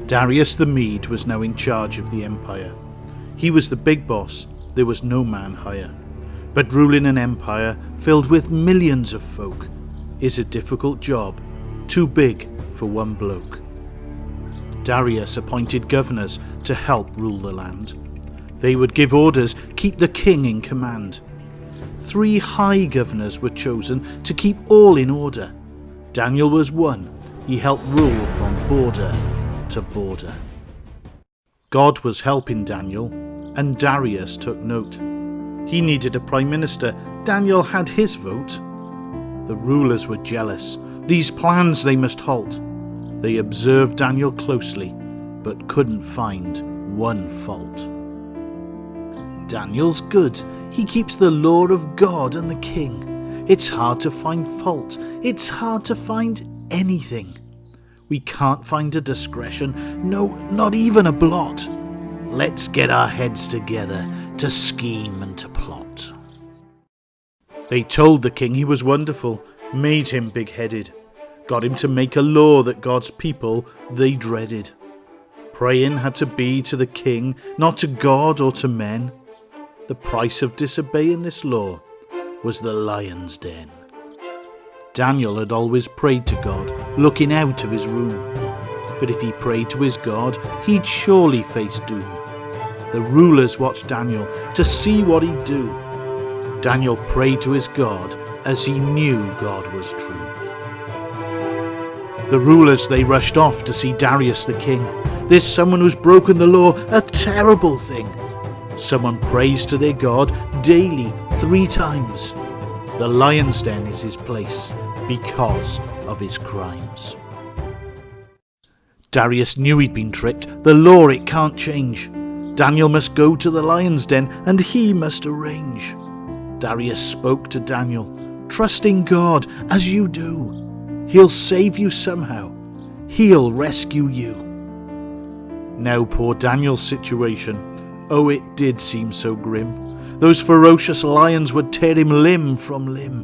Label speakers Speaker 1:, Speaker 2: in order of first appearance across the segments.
Speaker 1: Darius the Mede was now in charge of the empire. He was the big boss, there was no man higher. But ruling an empire filled with millions of folk is a difficult job, too big for one bloke. Darius appointed governors to help rule the land. They would give orders, keep the king in command. 3 high governors were chosen to keep all in order. Daniel was one. He helped rule from border to border. God was helping Daniel, and Darius took note. He needed a prime minister. Daniel had his vote. The rulers were jealous. These plans they must halt. They observed Daniel closely, but couldn't find one fault. Daniel's good. He keeps the law of God and the king. It's hard to find fault. It's hard to find anything. We can't find a discretion, no, not even a blot. Let's get our heads together to scheme and to plot. They told the king he was wonderful, made him big-headed, got him to make a law that God's people they dreaded. Praying had to be to the king, not to God or to men. The price of disobeying this law was the lion's den. Daniel had always prayed to God, looking out of his room. But if he prayed to his God, he'd surely face doom. The rulers watched Daniel to see what he'd do. Daniel prayed to his God as he knew God was true. The rulers, they rushed off to see Darius the king. There's someone who's broken the law, a terrible thing. Someone prays to their God daily 3 times. The lion's den is his place because of his crimes. Darius knew he'd been tricked. The law, it can't change. Daniel must go to the lion's den and he must arrange. Darius spoke to Daniel, "Trust in God as you do. He'll save you somehow. He'll rescue you." Now poor Daniel's situation, oh, it did seem so grim. Those ferocious lions would tear him limb from limb.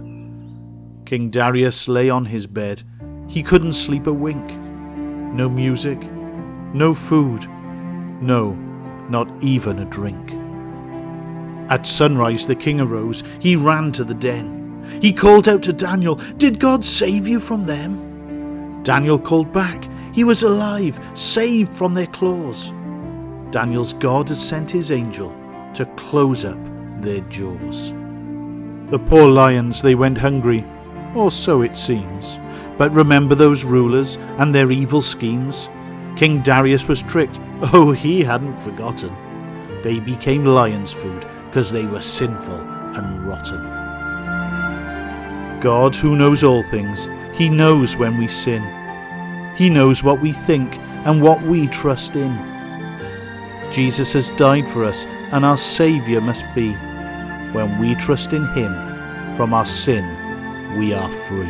Speaker 1: King Darius lay on his bed. He couldn't sleep a wink. No music, no food, no, not even a drink. At sunrise the king arose. He ran to the den. He called out to Daniel, "Did God save you from them?" Daniel called back. He was alive, saved from their claws. Daniel's God has sent his angel to close up their jaws. The poor lions, they went hungry, or so it seems. But remember those rulers and their evil schemes? King Darius was tricked. Oh, he hadn't forgotten. They became lions' food because they were sinful and rotten. God, who knows all things, he knows when we sin. He knows what we think and what we trust in. Jesus has died for us, and our Saviour must be. When we trust in him, from our sin we are free.